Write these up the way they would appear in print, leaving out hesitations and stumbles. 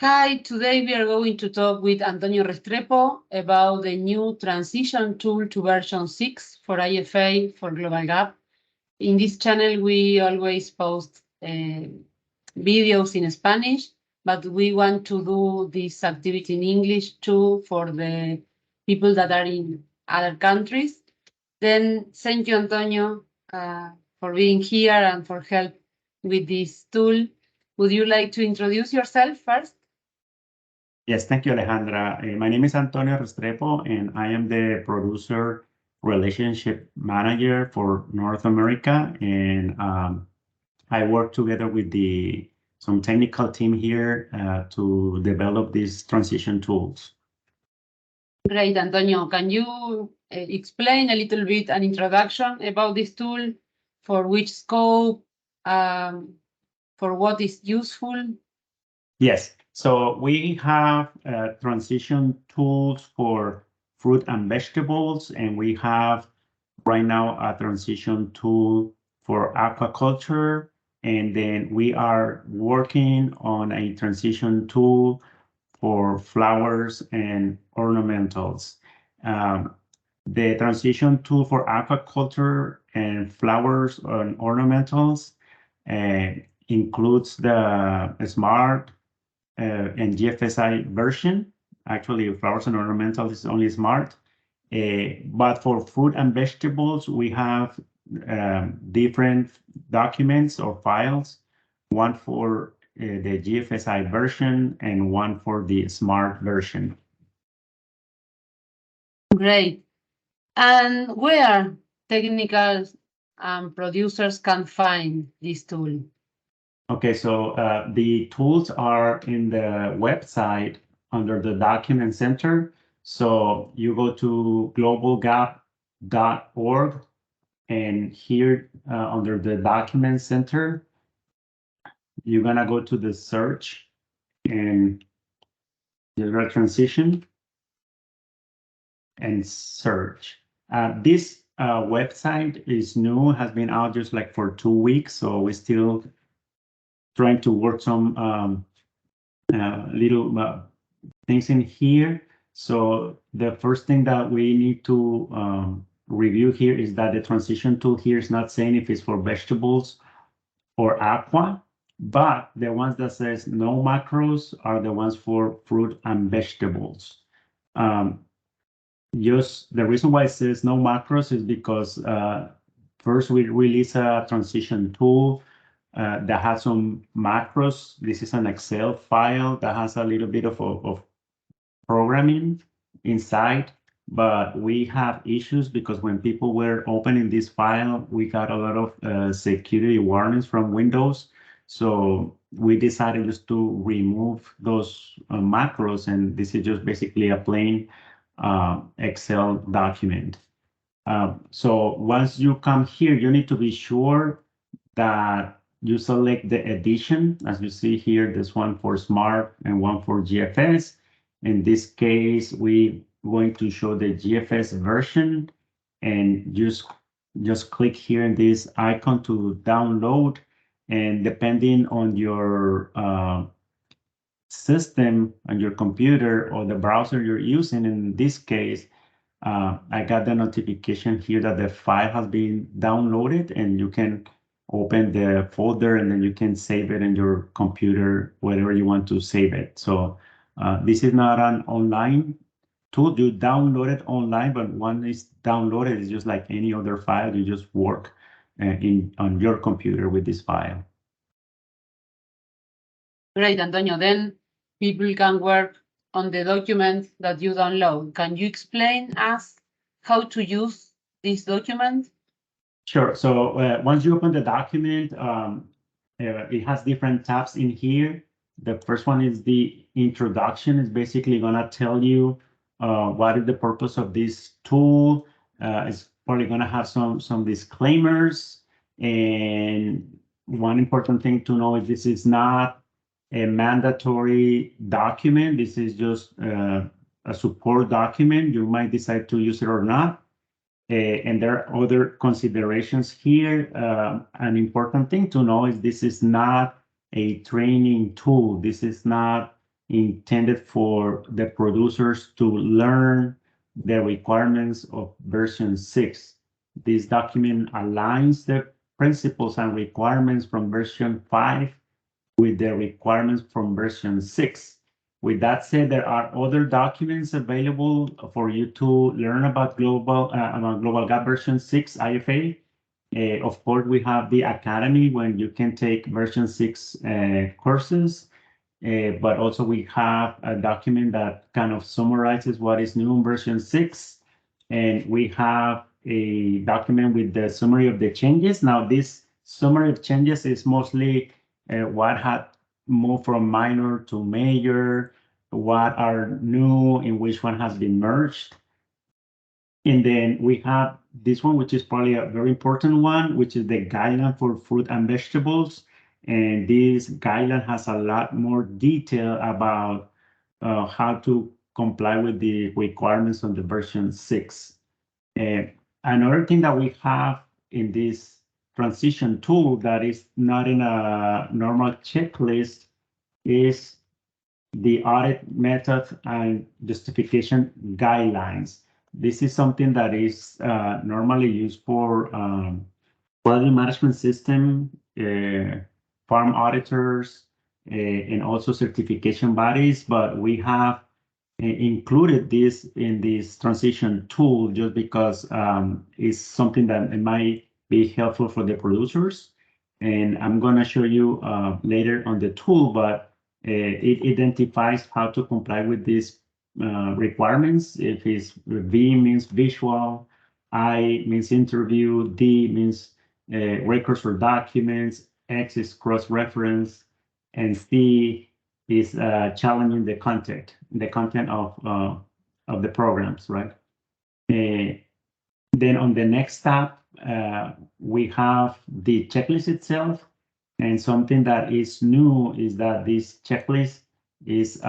Hi, today we are going to talk with Antonio Restrepo about the new transition tool to version 6 for IFA for GLOBALG.A.P. In this channel, we always post videos in Spanish, but we want to do this activity in English too for the people that are in other countries. Then thank you, Antonio, for being here and for help with this tool. Would you like to introduce yourself first? Yes, thank you, Alejandra. My name is Antonio Restrepo, and I am the producer relationship manager for North America. And I work together with some technical team here to develop these transition tools. Great, Antonio. Can you explain a little bit an introduction about this tool, for which scope, for what is useful? Yes, so we have transition tools for fruit and vegetables, and we have right now a transition tool for aquaculture, and then we are working on a transition tool for flowers and ornamentals. The transition tool for aquaculture and flowers and ornamentals includes the smart and GFSI version. Actually, flowers and ornamentals is only smart. But for fruit and vegetables, we have different documents or files, one for the GFSI version and one for the smart version. Great. And where technical producers can find this tool? Okay, so the tools are in the website under the document center. So you go to globalgap.org, and here under the document center, you're gonna go to the search and the transition and search. This website is new, has been out just like for 2 weeks, so we're still trying to work some little things in here. So the first thing that we need to review here is that the transition tool here is not saying if it's for vegetables or aqua, but the ones that says no macros are the ones for fruit and vegetables. Just the reason why it says no macros is because first we release a transition tool that has some macros. This is an Excel file that has a little bit of programming inside, but we have issues because when people were opening this file, we got a lot of security warnings from Windows. So we decided just to remove those macros, and this is just basically a plain Excel document. So once you come here, you need to be sure that you select the edition. As you see here, there's one for Smart and one for GFS. In this case, we're going to show the GFS version, and just click here in this icon to download. And depending on your system on your computer or the browser you're using, in this case, I got the notification here that the file has been downloaded, and you can open the folder and then you can save it in your computer, wherever you want to save it. So this is not an online tool. You download it online, but when it's downloaded, it's just like any other file. You just work on your computer with this file. Great, Antonio. Then people can work on the document that you download. Can you explain us how to use this document? Sure. So once you open the document, it has different tabs in here. The first one is the introduction. It's basically gonna tell you what is the purpose of this tool. It's probably gonna have some disclaimers. And one important thing to know is this is not a mandatory document. This is just a support document. You might decide to use it or not. And there are other considerations here. An important thing to know is this is not a training tool. This is not intended for the producers to learn the requirements of version 6. This document aligns the principles and requirements from version 5 with the requirements from version 6. With that said, there are other documents available for you to learn about GLOBAL.A.P version 6 IFA. Of course, we have the Academy when you can take version 6 courses, but also we have a document that kind of summarizes what is new in version 6. And we have a document with the summary of the changes. Now, this summary of changes is mostly what had moved from minor to major, what are new, in which one has been merged. And then we have this one, which is probably a very important one, which is the guideline for fruit and vegetables. And this guideline has a lot more detail about how to comply with the requirements on the version 6. Another thing that we have in this transition tool that is not in a normal checklist is the audit method and justification guidelines. This is something that is normally used for quality management system, farm auditors, and also certification bodies, but we have included this in this transition tool just because it's something that it might be helpful for the producers. And I'm going to show you later on the tool, but it identifies how to comply with these requirements. If it's V means visual, I means interview, D means records or documents, X is cross-reference, and C is challenging the content of the programs, right? Then on the next tab, we have the checklist itself. And something that is new is that this checklist is,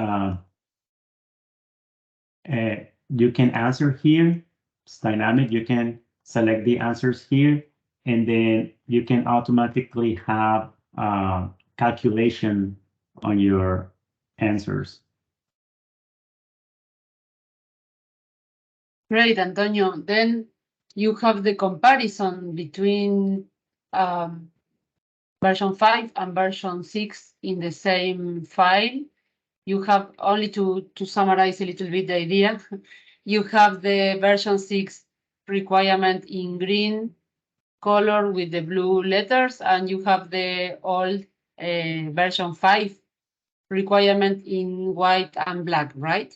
you can answer here. It's dynamic. You can select the answers here, and then you can automatically have calculation on your answers. Great, Antonio. Then you have the comparison between version 5 and version 6 in the same file. You have only to summarize a little bit the idea. You have the version 6 requirement in green color with the blue letters, and you have the old version 5 requirement in white and black, right?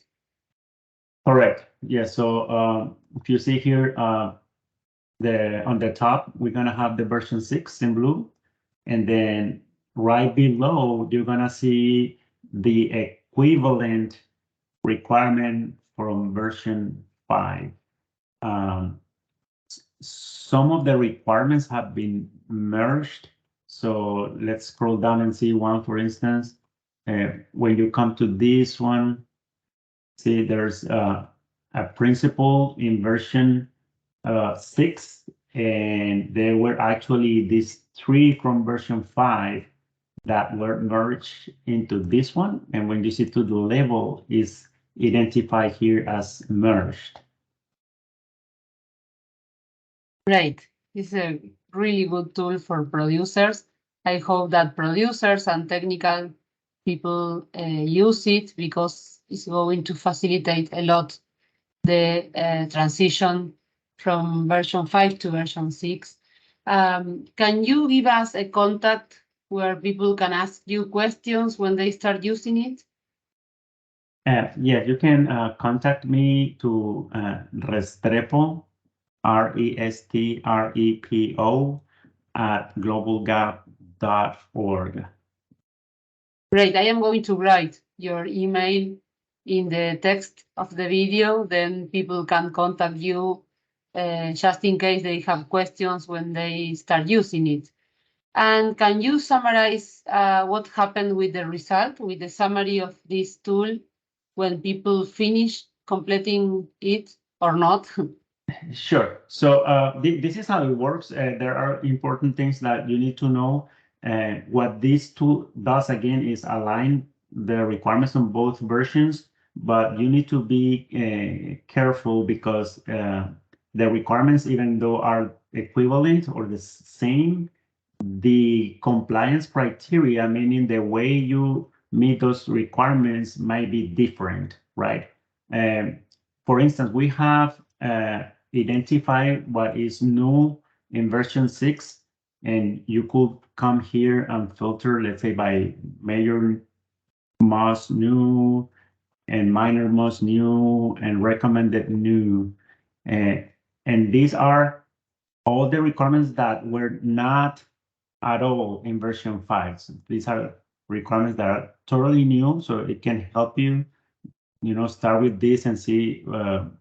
Correct. Yeah. So if you see here, on the top, we're gonna have the version 6 in blue, and then right below, you're gonna see the equivalent requirement from version 5. Some of the requirements have been merged. So let's scroll down and see one, for instance. When you come to this one, see there's a principle in version 6, and there were actually these 3 from version 5 that were merged into this one. And when you see to the label is identified here as merged. Great. This is a really good tool for producers. I hope that producers and technical people use it because it's going to facilitate a lot the transition from version 5 to version 6. Can you give us a contact where people can ask you questions when they start using it? Yeah, you can contact me to Restrepo, Restrepo at globalgap.org. Great. I am going to write your email in the text of the video, then people can contact you just in case they have questions when they start using it. And can you summarize what happened with the result, with the summary of this tool when people finish completing it or not? Sure. So this is how it works. There are important things that you need to know. What this tool does again is align the requirements on both versions, but you need to be careful because the requirements, even though are equivalent or the same, the compliance criteria, meaning the way you meet those requirements, might be different, right? For instance, we have identified what is new in version 6, and you could come here and filter, let's say, by major most new and minor most new and recommended new. And these are all the requirements that were not at all in version 5. So these are requirements that are totally new, so it can help you, start with this and see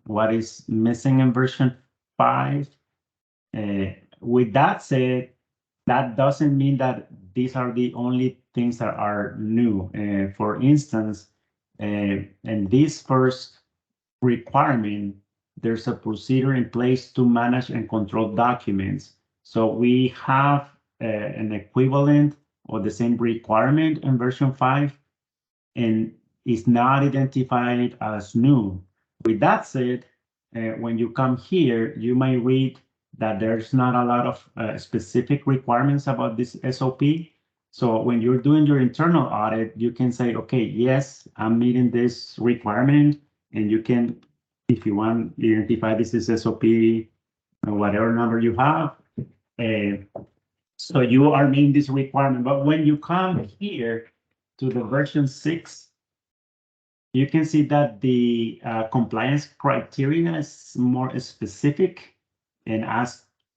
what is missing in version 5. With that said, that doesn't mean that these are the only things that are new. For instance, in this first requirement, there's a procedure in place to manage and control documents. So we have an equivalent or the same requirement in version 5, and is not identified as new. With that said, when you come here, you might read that there's not a lot of specific requirements about this SOP. So when you're doing your internal audit, you can say, okay, yes, I'm meeting this requirement, and you can, if you want, identify this is SOP, whatever number you have. So you are meeting this requirement. But when you come here to the version 6, you can see that the compliance criteria is more specific and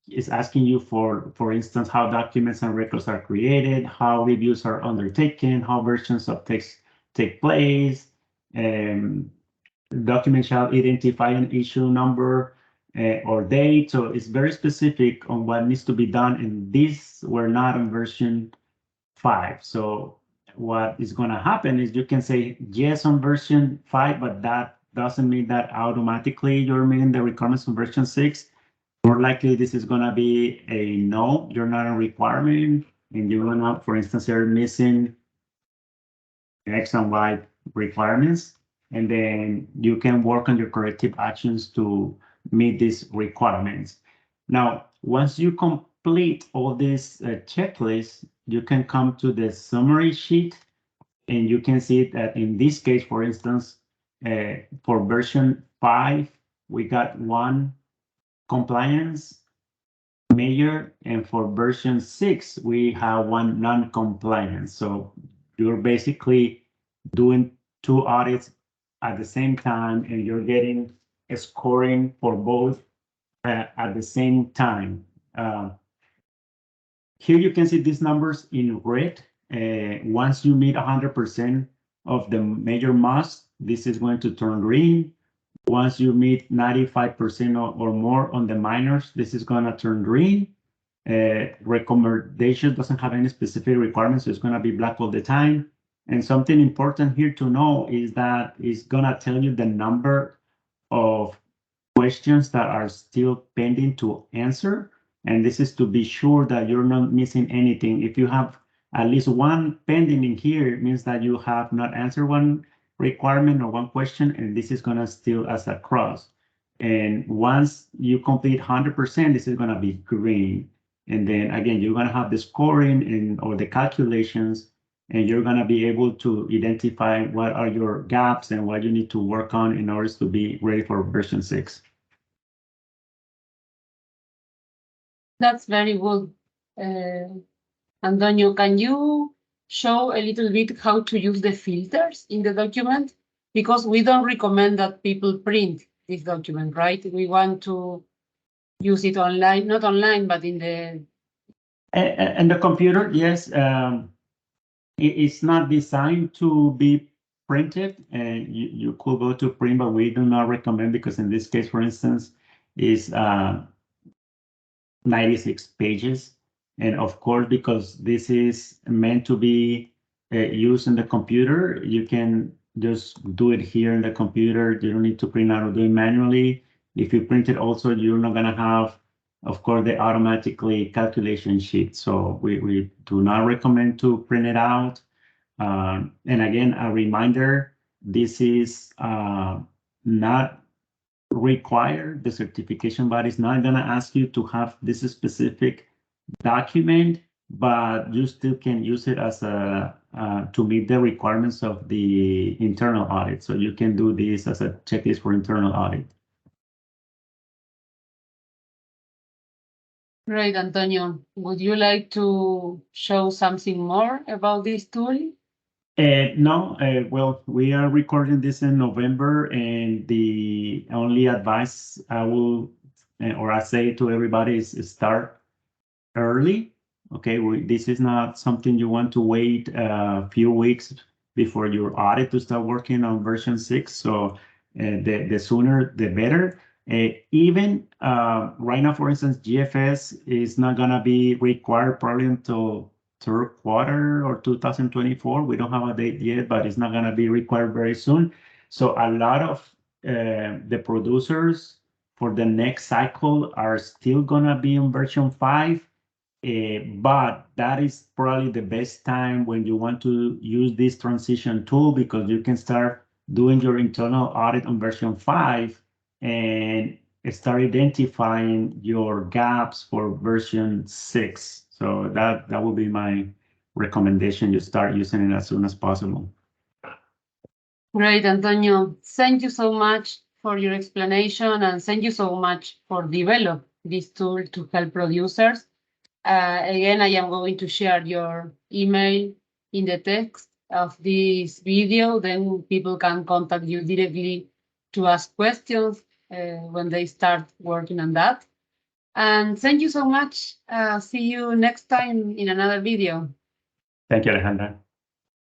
is asking you for instance, how documents and records are created, how reviews are undertaken, how versions of text take place. Document shall identify an issue number or date. So it's very specific on what needs to be done. And these were not in version 5. So what is going to happen is you can say yes on version 5, but that doesn't mean that automatically you're meeting the requirements on version 6. More likely, this is going to be a no, you're not a requirement, and you're going to, for instance, you're missing X and Y requirements, and then you can work on your corrective actions to meet these requirements. Now, once you complete all these checklists, you can come to the summary sheet, and you can see that in this case, for instance, for version 5, we got 1 compliance major, and for version 6, we have 1 non-compliance. So you're basically doing 2 audits at the same time, and you're getting a scoring for both at the same time. Here you can see these numbers in red. Once you meet 100% of the major must, this is going to turn green. Once you meet 95% or more on the minors, this is going to turn green. Recommendation doesn't have any specific requirements, so it's going to be black all the time. And something important here to know is that it's going to tell you the number of questions that are still pending to answer. And this is to be sure that you're not missing anything. If you have at least 1 pending in here, it means that you have not answered 1 requirement or 1 question, and this is going to still as a cross. And once you complete 100%, this is going to be green. And then again, you're going to have the scoring and or the calculations, and you're going to be able to identify what are your gaps and what you need to work on in order to be ready for version 6. That's very good. Antonio, can you show a little bit how to use the filters in the document? Because we don't recommend that people print this document, right? We want to use it online, not online, but in the... And the computer, yes. It's not designed to be printed. You could go to print, but we do not recommend, because in this case, for instance, is 96 pages. And of course, because this is meant to be used in the computer, you can just do it here in the computer. You don't need to print out or do it manually. If you print it also, you're not going to have, of course, the automatically calculation sheet. So we do not recommend to print it out. And again, a reminder, this is not required. The certification body is not going to ask you to have this specific document, but you still can use it as a to meet the requirements of the internal audit. So you can do this as a checklist for internal audit. Great, Antonio. Would you like to show something more about this tool? No, well, we are recording this in November, and the only advice I will, or I say to everybody is start early. Okay, this is not something you want to wait a few weeks before your audit to start working on version 6. So the sooner, the better. Even right now, for instance, GFS is not going to be required probably until third quarter or 2024. We don't have a date yet, but it's not going to be required very soon. So a lot of the producers for the next cycle are still going to be on version 5. But that is probably the best time when you want to use this transition tool, because you can start doing your internal audit on version 5 and start identifying your gaps for version 6. So that would be my recommendation. You start using it as soon as possible. Great, Antonio. Thank you so much for your explanation, and thank you so much for develop this tool to help producers. Again, I am going to share your email in the text of this video. Then people can contact you directly to ask questions when they start working on that. And thank you so much. See you next time in another video. Thank you, Alejandra.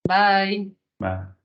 Bye. Bye.